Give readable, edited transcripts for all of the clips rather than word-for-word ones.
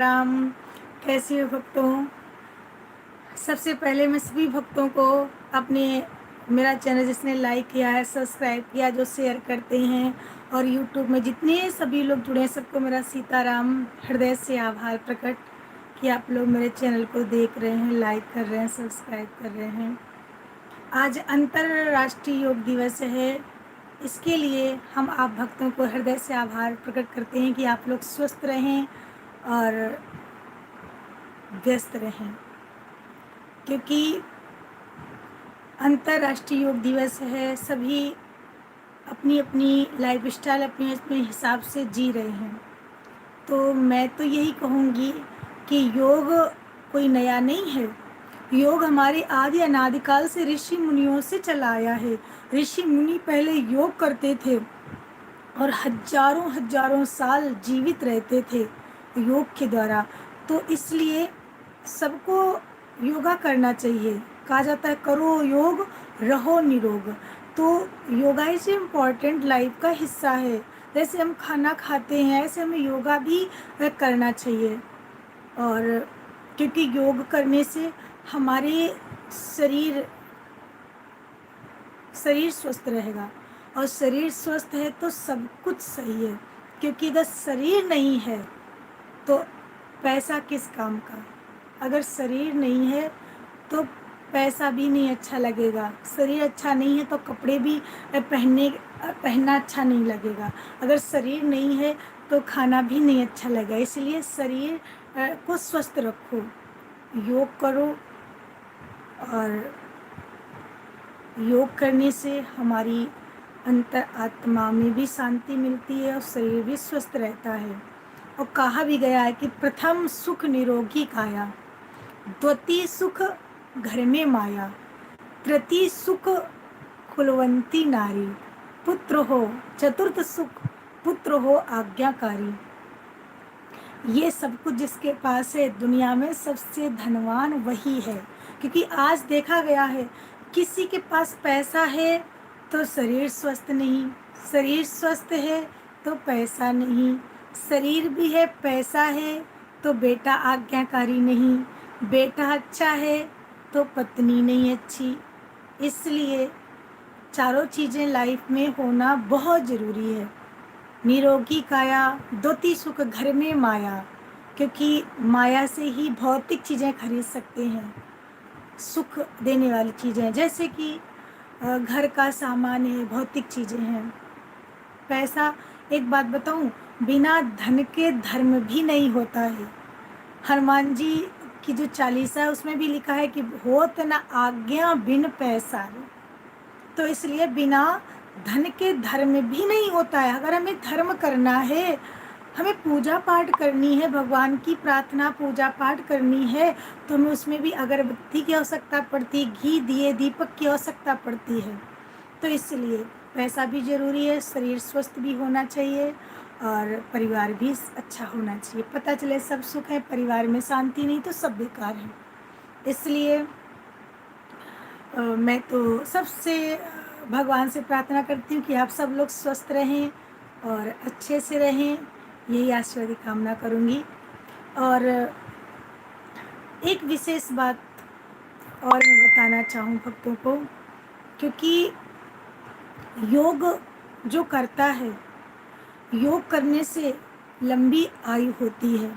राम। कैसे हो भक्तों? सबसे पहले मैं सभी भक्तों को अपने मेरा चैनल जिसने लाइक किया है, सब्सक्राइब किया, जो शेयर करते हैं और यूट्यूब में जितने सभी लोग जुड़े हैं, सबको मेरा सीताराम हृदय से आभार प्रकट कि आप लोग मेरे चैनल को देख रहे हैं, लाइक कर रहे हैं, सब्सक्राइब कर रहे हैं। आज अंतर्राष्ट्रीय योग दिवस है। इसके लिए हम आप भक्तों को हृदय से आभार प्रकट करते हैं कि आप लोग स्वस्थ रहें और व्यस्त रहें, क्योंकि अंतर्राष्ट्रीय योग दिवस है। सभी अपनी अपनी लाइफस्टाइल अपने अपने हिसाब से जी रहे हैं। तो मैं तो यही कहूँगी कि योग कोई नया नहीं है। योग हमारे आदि अनादिकाल से ऋषि मुनियों से चला आया है। ऋषि मुनि पहले योग करते थे और हजारों हजारों साल जीवित रहते थे योग के द्वारा। तो इसलिए सबको योगा करना चाहिए। कहा जाता है करो योग रहो निरोग। तो योगा इज इम्पॉर्टेंट लाइफ का हिस्सा है। जैसे हम खाना खाते हैं ऐसे हमें योगा भी करना चाहिए। और क्योंकि योग करने से हमारे शरीर शरीर स्वस्थ रहेगा और शरीर स्वस्थ है तो सब कुछ सही है। क्योंकि अगर शरीर नहीं है तो पैसा किस काम का। अगर शरीर नहीं है तो पैसा भी नहीं अच्छा लगेगा। शरीर अच्छा नहीं है तो कपड़े भी पहनना अच्छा नहीं लगेगा। अगर शरीर नहीं है तो खाना भी नहीं अच्छा लगेगा। इसलिए शरीर को स्वस्थ रखो, योग करो। और योग करने से हमारी अंतर आत्मा में भी शांति मिलती है और शरीर भी स्वस्थ रहता है। और कहा भी गया है कि प्रथम सुख निरोगी काया, द्वितीय सुख घर में माया, तृतीय सुख कुलवंती नारी, पुत्र हो चतुर्थ सुख पुत्र हो आज्ञाकारी। ये सब कुछ जिसके पास है दुनिया में सबसे धनवान वही है। क्योंकि आज देखा गया है किसी के पास पैसा है तो शरीर स्वस्थ नहीं, शरीर स्वस्थ है तो पैसा नहीं, शरीर भी है पैसा है तो बेटा आज्ञाकारी नहीं, बेटा अच्छा है तो पत्नी नहीं अच्छी। इसलिए चारों चीज़ें लाइफ में होना बहुत ज़रूरी है। निरोगी काया, द्वितीय सुख घर में माया, क्योंकि माया से ही भौतिक चीज़ें खरीद सकते हैं, सुख देने वाली चीज़ें, जैसे कि घर का सामान है, भौतिक चीज़ें हैं। पैसा, एक बात बताऊं, बिना धन के धर्म भी नहीं होता है। हनुमान जी की जो चालीसा है उसमें भी लिखा है कि होत न आज्ञा बिन पैसा। तो इसलिए बिना धन के धर्म भी नहीं होता है। अगर हमें धर्म करना है, हमें पूजा पाठ करनी है, भगवान की प्रार्थना पूजा पाठ करनी है, तो हमें उसमें भी अगरबत्ती की आवश्यकता पड़ती है, घी दिए दीपक की आवश्यकता पड़ती है। तो इसलिए पैसा भी ज़रूरी है, शरीर स्वस्थ भी होना चाहिए और परिवार भी अच्छा होना चाहिए। पता चले सब सुख है, परिवार में शांति नहीं तो सब बेकार है। इसलिए मैं तो सबसे भगवान से प्रार्थना करती हूँ कि आप सब लोग स्वस्थ रहें और अच्छे से रहें, यही आशीर्वाद की कामना करूँगी। और एक विशेष बात और मैं बताना चाहूँ भक्तों को, क्योंकि योग जो करता है, योग करने से लंबी आयु होती है।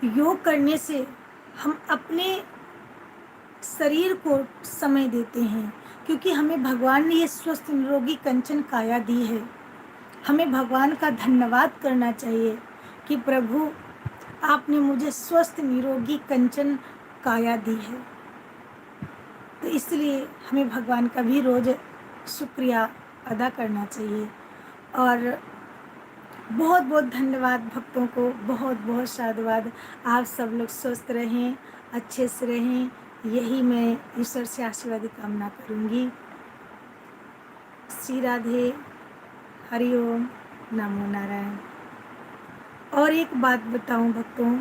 योग करने से हम अपने शरीर को समय देते हैं, क्योंकि हमें भगवान ने ये स्वस्थ निरोगी कंचन काया दी है। हमें भगवान का धन्यवाद करना चाहिए कि प्रभु आपने मुझे स्वस्थ निरोगी कंचन काया दी है। तो इसलिए हमें भगवान का भी रोज़ शुक्रिया अदा करना चाहिए। और बहुत बहुत धन्यवाद भक्तों को, बहुत बहुत साधुवाद। आप सब लोग स्वस्थ रहें, अच्छे से रहें, यही मैं ईश्वर से आशीर्वाद की कामना करूँगी। श्री राधे, हरि ओम, नमो नारायण। और एक बात बताऊं भक्तों,